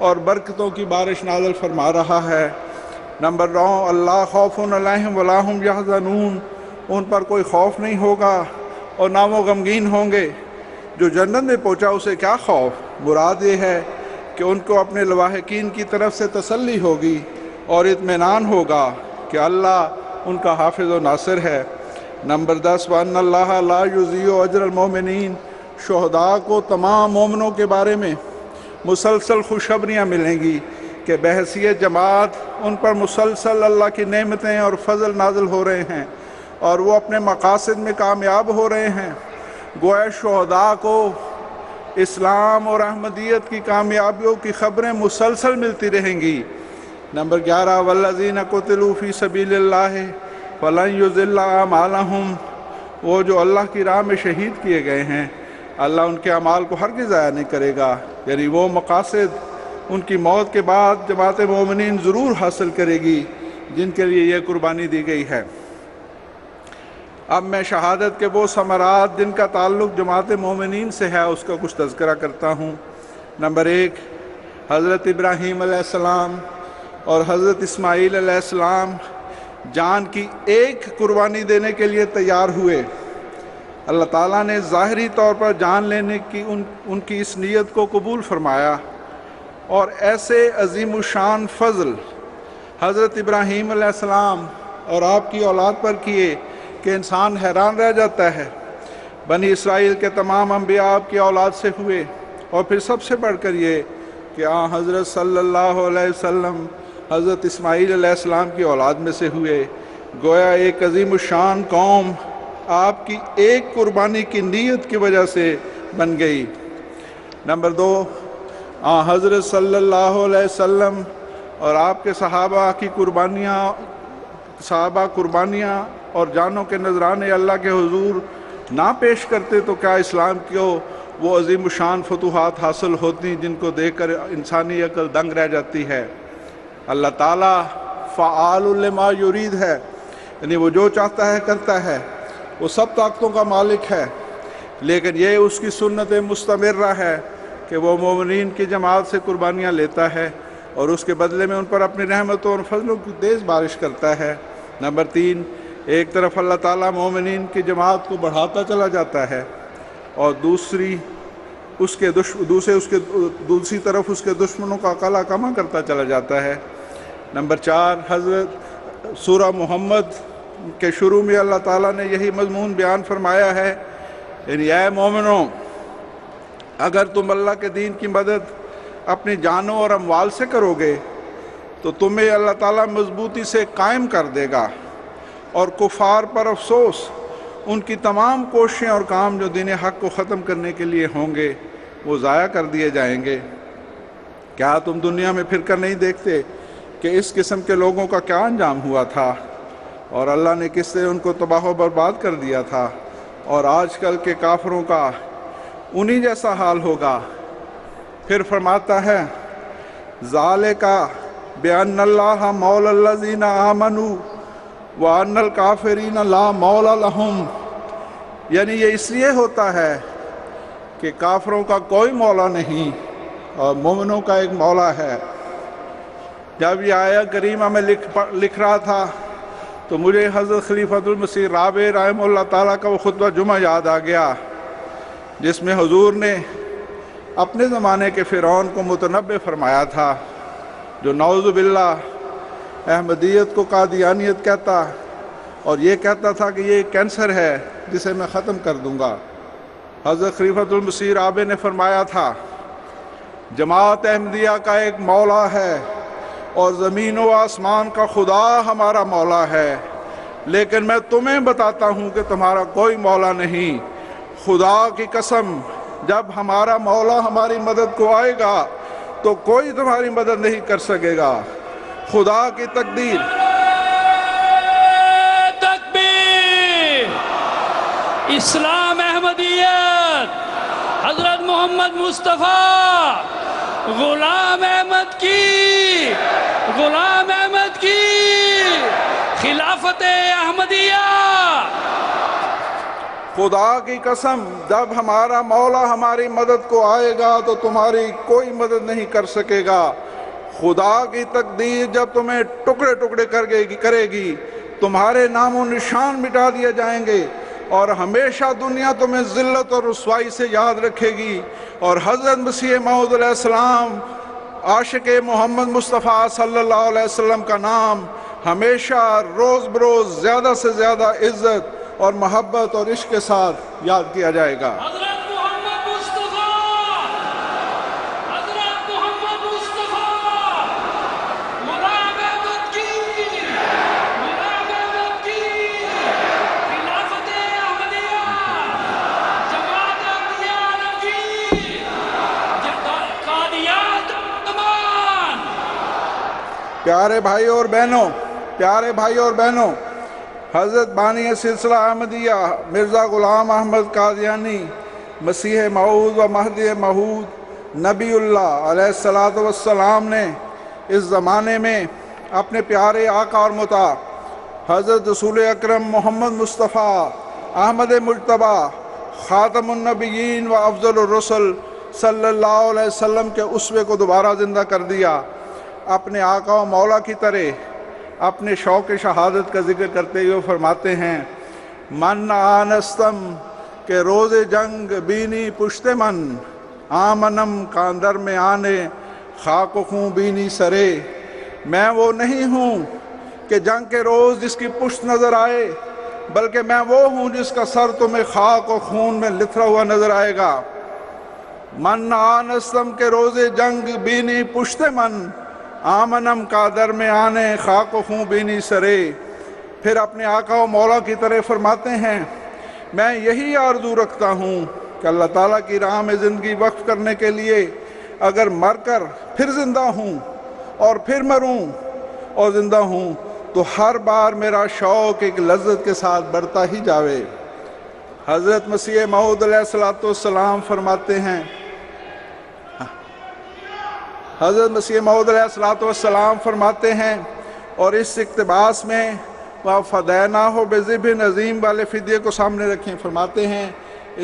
اور برکتوں کی بارش نازل فرما رہا ہے۔ نمبر 9 اللہ خوف علیہم ولا ہم یحزنون، ان پر کوئی خوف نہیں ہوگا اور نہ وہ غمگین ہوں گے۔ جو جنت میں پہنچا اسے کیا خوف، مراد یہ ہے کہ ان کو اپنے لواحقین کی طرف سے تسلی ہوگی اور اطمینان ہوگا کہ اللہ ان کا حافظ و ناصر ہے۔ نمبر 10 وَأَنَّ اللَّهَ لَا يُضِيعُ أَجْرَ الْمُؤْمِنِينَ، شہداء کو تمام مومنوں کے بارے میں مسلسل خوشخبریاں ملیں گی کہ بحیثیت جماعت ان پر مسلسل اللہ کی نعمتیں اور فضل نازل ہو رہے ہیں اور وہ اپنے مقاصد میں کامیاب ہو رہے ہیں۔ گویا شہداء کو اسلام اور احمدیت کی کامیابیوں کی خبریں مسلسل ملتی رہیں گی۔ نمبر 11 والذین قتلوا فی سبیل اللہ فلن یضل اعمالہم، وہ جو اللہ کی راہ میں شہید کیے گئے ہیں اللہ ان کے اعمال کو ہرگز ضائع نہیں کرے گا، یعنی وہ مقاصد ان کی موت کے بعد جماعت مومنین ضرور حاصل کرے گی جن کے لیے یہ قربانی دی گئی ہے۔ اب میں شہادت کے وہ ثمرات جن کا تعلق جماعت مومنین سے ہے اس کا کچھ تذکرہ کرتا ہوں۔ نمبر 1 حضرت ابراہیم علیہ السلام اور حضرت اسماعیل علیہ السلام جان کی ایک قربانی دینے کے لیے تیار ہوئے۔ اللہ تعالیٰ نے ظاہری طور پر جان لینے کی ان کی اس نیت کو قبول فرمایا اور ایسے عظیم الشان فضل حضرت ابراہیم علیہ السلام اور آپ کی اولاد پر کیے کہ انسان حیران رہ جاتا ہے۔ بنی اسرائیل کے تمام انبیاء آپ کی اولاد سے ہوئے اور پھر سب سے بڑھ کر یہ کہ حضرت صلی اللہ علیہ وسلم حضرت اسماعیل علیہ السلام کی اولاد میں سے ہوئے۔ گویا ایک عظیم الشان قوم آپ کی ایک قربانی کی نیت کی وجہ سے بن گئی۔ نمبر 2 حضرت صلی اللہ علیہ وسلم اور آپ کے صحابہ قربانیاں اور جانوں کے نذرانے اللہ کے حضور نہ پیش کرتے تو کیا اسلام کو وہ عظیم الشان فتوحات حاصل ہوتی جن کو دیکھ کر انسانی عقل دنگ رہ جاتی ہے۔ اللہ تعالیٰ فعال لما یرید ہے، یعنی وہ جو چاہتا ہے کرتا ہے، وہ سب طاقتوں کا مالک ہے، لیکن یہ اس کی سنت مستمرہ ہے کہ وہ مومنین کی جماعت سے قربانیاں لیتا ہے اور اس کے بدلے میں ان پر اپنی رحمتوں اور فضلوں کی تیز بارش کرتا ہے۔ نمبر 3 ایک طرف اللہ تعالیٰ مومنین کی جماعت کو بڑھاتا چلا جاتا ہے اور دوسری طرف اس کے دشمنوں کا قلع کما کرتا چلا جاتا ہے۔ نمبر 4 حضرت سورہ محمد کے شروع میں اللہ تعالیٰ نے یہی مضمون بیان فرمایا ہے، یعنی اے مومنوں اگر تم اللہ کے دین کی مدد اپنی جانوں اور اموال سے کرو گے تو تمہیں اللہ تعالیٰ مضبوطی سے قائم کر دے گا، اور کفار پر افسوس، ان کی تمام کوششیں اور کام جو دین حق کو ختم کرنے کے لیے ہوں گے وہ ضائع کر دیے جائیں گے۔ کیا تم دنیا میں پھر کر نہیں دیکھتے کہ اس قسم کے لوگوں کا کیا انجام ہوا تھا اور اللہ نے کس سے ان کو تباہ و برباد کر دیا تھا، اور آج کل کے کافروں کا انہی جیسا حال ہوگا۔ پھر فرماتا ہے ذالک بأن اللہ مولی الذین آمنوا وأن الکافرین لا مولی لہم، یعنی یہ اس لیے ہوتا ہے کہ کافروں کا کوئی مولا نہیں اور مومنوں کا ایک مولا ہے۔ جب یہ آیت کریمہ میں لکھ رہا تھا تو مجھے حضرت خلیفۃ المسیح رابع رحمہ اللہ تعالیٰ کا وہ خطبہ جمعہ یاد آ گیا، جس میں حضور نے اپنے زمانے کے فرعون کو متنبع فرمایا تھا، جو نعوذ باللہ احمدیت کو قادیانیت کہتا اور یہ کہتا تھا کہ یہ کینسر ہے جسے میں ختم کر دوں گا۔ حضرت خلیفۃ المسیح رابع نے فرمایا تھا جماعت احمدیہ کا ایک مولا ہے اور زمین و آسمان کا خدا ہمارا مولا ہے، لیکن میں تمہیں بتاتا ہوں کہ تمہارا کوئی مولا نہیں۔ خدا کی قسم جب ہمارا مولا ہماری مدد کو آئے گا تو کوئی تمہاری مدد نہیں کر سکے گا۔ خدا کی تقدیر۔ تکبیر! اسلام احمدیت حضرت محمد مصطفیٰ غلام احمد کی خلافت احمدیہ۔ خدا کی قسم جب ہمارا مولا ہماری مدد کو آئے گا تو تمہاری کوئی مدد نہیں کر سکے گا۔ خدا کی تقدیر جب تمہیں ٹکڑے ٹکڑے کرے گی، تمہارے نام و نشان مٹا دیے جائیں گے اور ہمیشہ دنیا تمہیں ذلت اور رسوائی سے یاد رکھے گی، اور حضرت مسیح موعود علیہ السلام عاشق محمد مصطفیٰ صلی اللہ علیہ وسلم کا نام ہمیشہ روز بروز زیادہ سے زیادہ عزت اور محبت اور عشق کے ساتھ یاد کیا جائے گا۔ حضرت محمد مصطفیٰ، حضرت محمد مصطفیٰ غلام احمد کی خلافت احمدیہ، جماعت احمدیہ عالم کی قادیات تمام۔ پیارے بھائی اور بہنوں، حضرت بانی سلسلہ احمدیہ مرزا غلام احمد قادیانی مسیح موعود و مہدی موعود نبی اللہ علیہ الصلاۃ والسلام نے اس زمانے میں اپنے پیارے آقا اور مطاع حضرت رسول اکرم محمد مصطفیٰ احمد مجتبیٰ خاتم النبیین و افضل الرسل صلی اللہ علیہ وسلم کے اسوے کو دوبارہ زندہ کر دیا۔ اپنے آقا و مولا کی طرح اپنے شوق شہادت کا ذکر کرتے ہوئے فرماتے ہیں من آنستم کہ روز جنگ بینی پشت من، آمنم کاندر میں آنے خاک و خون بینی سرے۔ میں وہ نہیں ہوں کہ جنگ کے روز جس کی پشت نظر آئے، بلکہ میں وہ ہوں جس کا سر تمہیں خاک و خون میں لتھڑا ہوا نظر آئے گا۔ من آنستم کے روز جنگ بینی پشت من، آمنم کا در میں آنے خاک و خون بینی سرے۔ پھر اپنے آقا و مولا کی طرح فرماتے ہیں میں یہی آرزو رکھتا ہوں کہ اللہ تعالیٰ کی راہ میں زندگی وقف کرنے کے لیے اگر مر کر پھر زندہ ہوں اور پھر مروں اور زندہ ہوں تو ہر بار میرا شوق ایک لذت کے ساتھ بڑھتا ہی جاوے۔ حضرت مسیح موعود علیہ السلام فرماتے ہیں اور اس اقتباس میں وَفَدَيْنَاهُ بِذِبْحٍ عَظِيمٍ والے فدیے کو سامنے رکھیں۔ فرماتے ہیں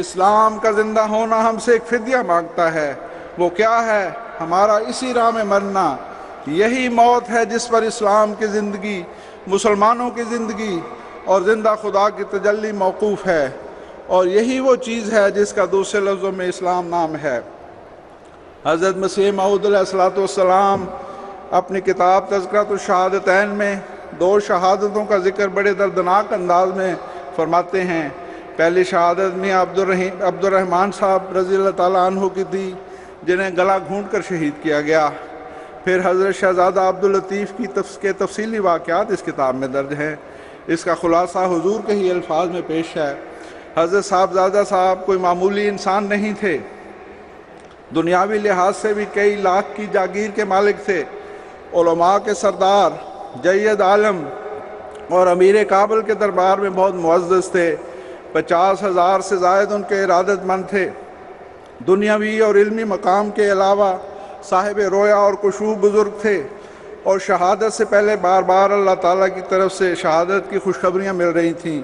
اسلام کا زندہ ہونا ہم سے ایک فدیہ مانگتا ہے۔ وہ کیا ہے؟ ہمارا اسی راہ میں مرنا۔ یہی موت ہے جس پر اسلام کی زندگی، مسلمانوں کی زندگی اور زندہ خدا کی تجلی موقوف ہے، اور یہی وہ چیز ہے جس کا دوسرے لفظوں میں اسلام نام ہے۔ حضرت مسیح موعود علیہ السلام اپنی کتاب تذکرۃ الشہادتین میں دو شہادتوں کا ذکر بڑے دردناک انداز میں فرماتے ہیں۔ پہلی شہادت میاں عبد الرحمن صاحب رضی اللہ تعالیٰ عنہ کی تھی، جنہیں گلا گھونٹ کر شہید کیا گیا۔ پھر حضرت شہزادہ عبداللطیف کے تفصیلی واقعات اس کتاب میں درج ہیں۔ اس کا خلاصہ حضور کے ہی الفاظ میں پیش ہے۔ حضرت صاحبزادہ صاحب کوئی معمولی انسان نہیں تھے، دنیاوی لحاظ سے بھی کئی لاکھ کی جاگیر کے مالک تھے، علماء کے سردار جید عالم اور امیر کابل کے دربار میں بہت معزز تھے۔ 50,000 سے زائد ان کے ارادت مند تھے۔ دنیاوی اور علمی مقام کے علاوہ صاحب رویا اور کشوف بزرگ تھے، اور شہادت سے پہلے بار بار اللہ تعالیٰ کی طرف سے شہادت کی خوشخبریاں مل رہی تھیں۔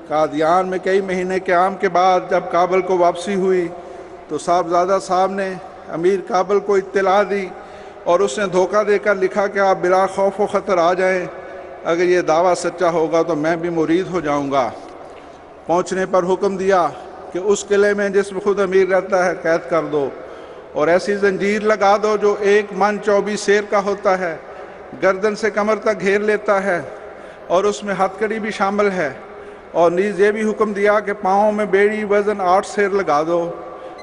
قادیان میں کئی مہینے قیام کے بعد جب کابل کو واپسی ہوئی تو صاحبزادہ صاحب نے امیر کابل کو اطلاع دی، اور اس نے دھوکہ دے کر لکھا کہ آپ بلا خوف و خطر آ جائیں، اگر یہ دعویٰ سچا ہوگا تو میں بھی مرید ہو جاؤں گا۔ پہنچنے پر حکم دیا کہ اس قلعے میں جس میں خود امیر رہتا ہے قید کر دو، اور ایسی زنجیر لگا دو جو 1 من 24 سیر کا ہوتا ہے، گردن سے کمر تک گھیر لیتا ہے، اور اس میں ہتھ کڑی بھی شامل ہے، اور نیز یہ بھی حکم دیا کہ پاؤں میں بیڑی وزن 8 سیر لگا دو۔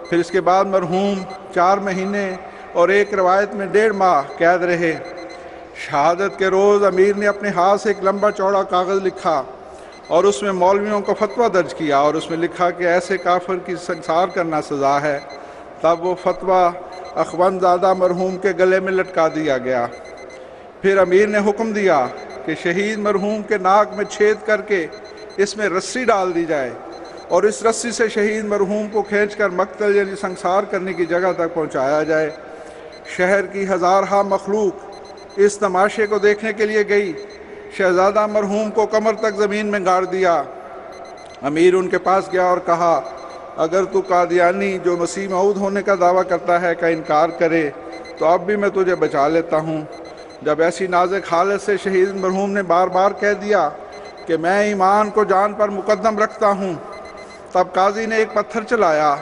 پھر اس کے بعد مرحوم 4 مہینے اور ایک روایت میں 1.5 ماہ قید رہے۔ شہادت کے روز امیر نے اپنے ہاتھ سے ایک لمبا چوڑا کاغذ لکھا اور اس میں مولویوں کا فتویٰ درج کیا، اور اس میں لکھا کہ ایسے کافر کی سنسار کرنا سزا ہے۔ تب وہ فتویٰ اخوند زادہ مرحوم کے گلے میں لٹکا دیا گیا۔ پھر امیر نے حکم دیا کہ شہید مرحوم کے ناک میں چھید کر کے اس میں رسی ڈال دی جائے، اور اس رسی سے شہید مرحوم کو کھینچ کر مقتل یعنی سنسار کرنے کی جگہ تک پہنچایا جائے۔ شہر کی ہزارہا مخلوق اس تماشے کو دیکھنے کے لیے گئی۔ شہزادہ مرحوم کو کمر تک زمین میں گاڑ دیا۔ امیر ان کے پاس گیا اور کہا، اگر تو قادیانی جو مسیح موعود ہونے کا دعویٰ کرتا ہے کا انکار کرے تو اب بھی میں تجھے بچا لیتا ہوں۔ جب ایسی نازک حالت سے شہید مرحوم نے بار بار کہہ دیا کہ میں ایمان کو جان پر مقدم رکھتا ہوں، تب قاضی نے ایک پتھر چلایا،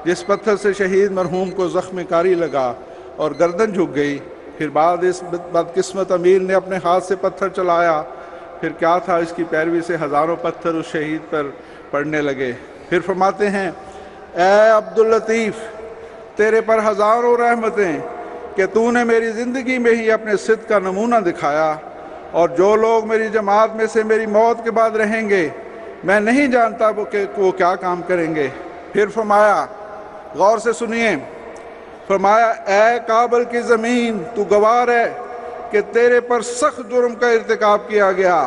جس پتھر سے شہید مرحوم کو زخم کاری لگا اور گردن جھک گئی۔ پھر بعد اس بدقسمت امیر نے اپنے ہاتھ سے پتھر چلایا، پھر کیا تھا، اس کی پیروی سے ہزاروں پتھر اس شہید پر پڑنے لگے۔ پھر فرماتے ہیں، اے عبداللطیف، تیرے پر ہزاروں رحمتیں کہ تو نے میری زندگی میں ہی اپنے صدق کا نمونہ دکھایا، اور جو لوگ میری جماعت میں سے میری موت کے بعد رہیں گے میں نہیں جانتا کہ وہ کیا کام کریں گے۔ پھر فرمایا، غور سے سنیے، فرمایا، اے کابل کی زمین، تو گوار ہے کہ تیرے پر سخت جرم کا ارتکاب کیا گیا۔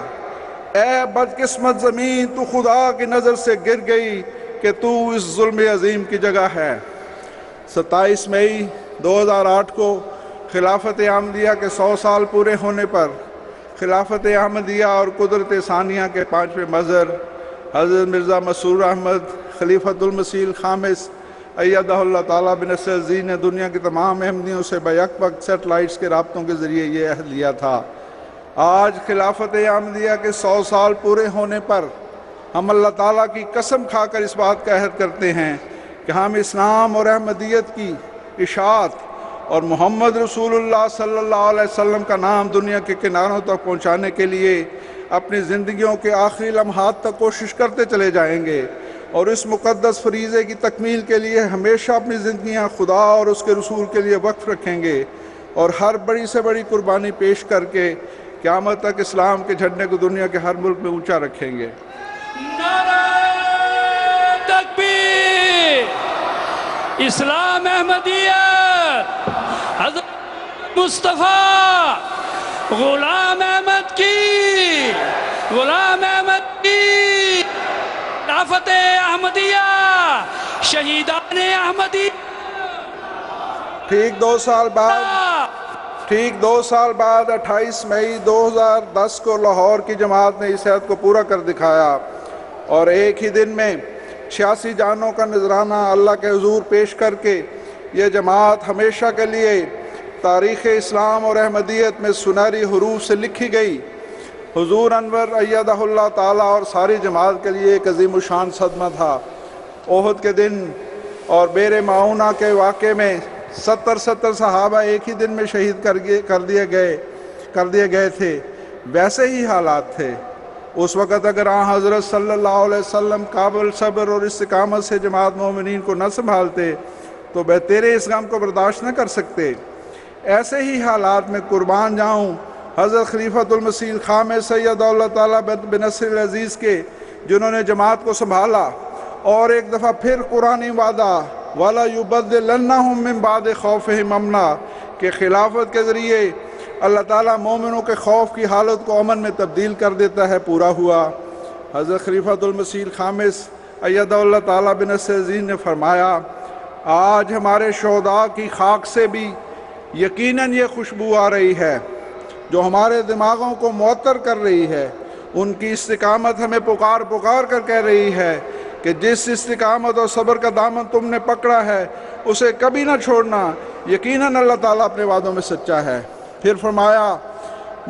اے بدقسمت زمین، تو خدا کی نظر سے گر گئی کہ تو اس ظلم عظیم کی جگہ ہے۔ 27 مئی 2008 کو خلافت احمدیہ کے 100 سال پورے ہونے پر خلافت احمدیہ اور قدرت ثانیہ کے 5ویں مظہر حضرت مرزا مسرور احمد خلیفۃ المسیح الخامس ایدہ اللہ تعالیٰ بنصر عزیز نے دنیا کی تمام احمدیوں سے بیک وقت سیٹلائٹس کے رابطوں کے ذریعے یہ عہد لیا تھا۔ آج خلافت احمدیہ کے 100 سال پورے ہونے پر ہم اللہ تعالیٰ کی قسم کھا کر اس بات کا عہد کرتے ہیں کہ ہم اسلام اور احمدیت کی اشاعت اور محمد رسول اللہ صلی اللہ علیہ وسلم کا نام دنیا کے کناروں تک پہنچانے کے لیے اپنی زندگیوں کے آخری لمحات تک کوشش کرتے چلے جائیں گے، اور اس مقدس فریضے کی تکمیل کے لیے ہمیشہ اپنی زندگیاں خدا اور اس کے رسول کے لیے وقف رکھیں گے، اور ہر بڑی سے بڑی قربانی پیش کر کے قیامت تک اسلام کے جھنڈے کو دنیا کے ہر ملک میں اونچا رکھیں گے۔ نعرہ تکبیر! اسلام احمدیت حضرت مصطفیٰ غلام احمد کی خلافت احمدیہ شہیدان احمدیہ ٹھیک 2 سال بعد 28 مئی 2010 کو لاہور کی جماعت نے اس عہد کو پورا کر دکھایا، اور ایک ہی دن میں 86 جانوں کا نذرانہ اللہ کے حضور پیش کر کے یہ جماعت ہمیشہ کے لیے تاریخ اسلام اور احمدیت میں سنہری حروف سے لکھی گئی۔ حضور انور ایدہ اللہ تعالیٰ اور ساری جماعت کے لیے ایک عظیم الشان صدمہ تھا۔ احد کے دن اور بیر معونہ کے واقعے میں 70 صحابہ ایک ہی دن میں شہید کر دیے گئے تھے۔ ویسے ہی حالات تھے اس وقت۔ اگر حضرت صلی اللہ علیہ وسلم قابل صبر اور استقامت سے جماعت مومنین کو نہ سنبھالتے تو وہ تیرے اس غم کو برداشت نہ کر سکتے۔ ایسے ہی حالات میں قربان جاؤں حضرت خلیفۃ المسیح الخامس سید اللہ تعالیٰ بنصر العزیز کے، جنہوں نے جماعت کو سنبھالا، اور ایک دفعہ پھر قرآنی وعدہ وَلَا يُبَدِّلَنَّهُم مِّن بَعْدِ خَوْفِهِمْ أَمْنًا کہ خلافت کے ذریعے اللہ تعالیٰ مومنوں کے خوف کی حالت کو امن میں تبدیل کر دیتا ہے۔ پورا ہوا۔ حضرت خلیفۃ المسیح الخامس ایدہ اللہ تعالیٰ بن عزیز نے فرمایا، آج ہمارے شہداء کی خاک سے بھی یقیناً یہ خوشبو آ رہی ہے جو ہمارے دماغوں کو معطر کر رہی ہے۔ ان کی استقامت ہمیں پکار پکار کر کہہ رہی ہے کہ جس استقامت اور صبر کا دامن تم نے پکڑا ہے اسے کبھی نہ چھوڑنا، یقیناً اللہ تعالیٰ اپنے وعدوں میں سچا ہے۔ پھر فرمایا،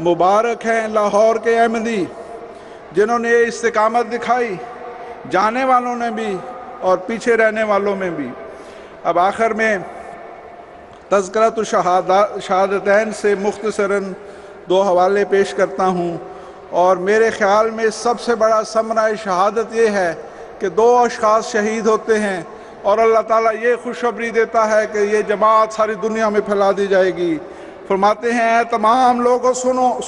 مبارک ہیں لاہور کے احمدی جنہوں نے یہ استقامت دکھائی، جانے والوں نے بھی اور پیچھے رہنے والوں میں بھی۔ اب آخر میں تذکرۃ الشہادتین سے مختصراً 2 حوالے پیش کرتا ہوں، اور میرے خیال میں سب سے بڑا ثمرہ شہادت یہ ہے کہ 2 اشخاص شہید ہوتے ہیں اور اللہ تعالیٰ یہ خوشخبری دیتا ہے کہ یہ جماعت ساری دنیا میں پھیلا دی جائے گی۔ فرماتے ہیں، اے تمام لوگوں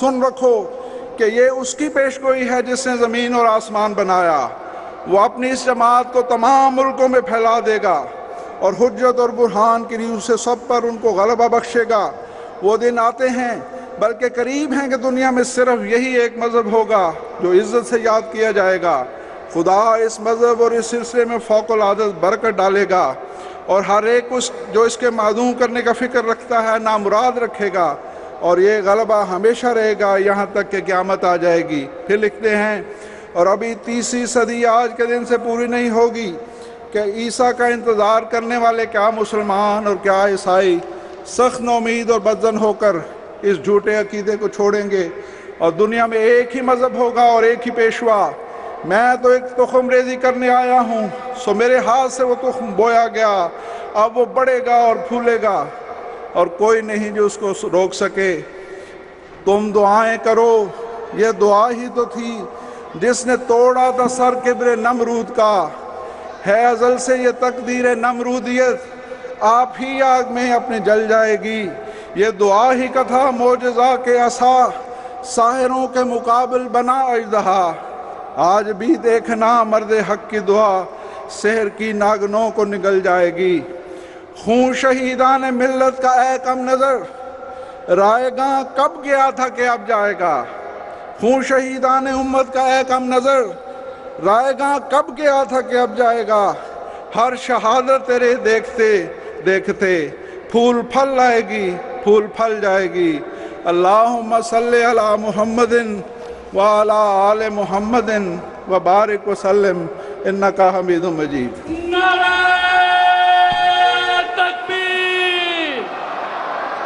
سن رکھو کہ یہ اس کی پیش گوئی ہے جس نے زمین اور آسمان بنایا۔ وہ اپنی اس جماعت کو تمام ملکوں میں پھیلا دے گا اور حجت اور برہان کی روح سے سب پر ان کو غلبہ بخشے گا۔ وہ دن آتے ہیں بلکہ قریب ہیں کہ دنیا میں صرف یہی ایک مذہب ہوگا جو عزت سے یاد کیا جائے گا۔ خدا اس مذہب اور اس سلسلے میں فوق العادت برکت ڈالے گا اور ہر ایک جو اس کے معدوم کرنے کا فکر رکھتا ہے نامراد رکھے گا، اور یہ غلبہ ہمیشہ رہے گا یہاں تک کہ قیامت آ جائے گی۔ پھر لکھتے ہیں، اور ابھی 30ویں صدی آج کے دن سے پوری نہیں ہوگی کہ عیسیٰ کا انتظار کرنے والے کیا مسلمان اور کیا عیسائی سخت نومید اور بدظن ہو کر اس جھوٹے عقیدے کو چھوڑیں گے، اور دنیا میں ایک ہی مذہب ہوگا اور ایک ہی پیشوا۔ میں تو ایک تخم ریزی کرنے آیا ہوں، سو میرے ہاتھ سے وہ تخم بویا گیا، اب وہ بڑھے گا اور پھولے گا اور کوئی نہیں جو اس کو روک سکے۔ تم دعائیں کرو، یہ دعا ہی تو تھی جس نے توڑا تھا سر کبر نمرود کا، ہے ازل سے یہ تقدیر نمرودیت، آپ ہی آگ میں اپنے جل جائے گی۔ یہ دعا ہی کا تھا معجزہ کے عصا، ساحروں کے مقابل بنا اژدہا۔ آج بھی دیکھنا مرد حق کی دعا، سحر کی ناگنوں کو نگل جائے گی۔ خون شہیدان ملت کا اے کم نظر، رائے گاں کب گیا تھا کہ اب جائے گا۔ خون شہیدان امت کا اے کم نظر، رائے گاں کب گیا تھا کہ اب جائے گا۔ ہر شہادت تیرے دیکھتے دیکھتے پھول پھل لائے گی، پھول پھل جائے گی۔ اللہم صلی علی محمد وعلی آل محمد وبارک وسلم انکا حمید مجید۔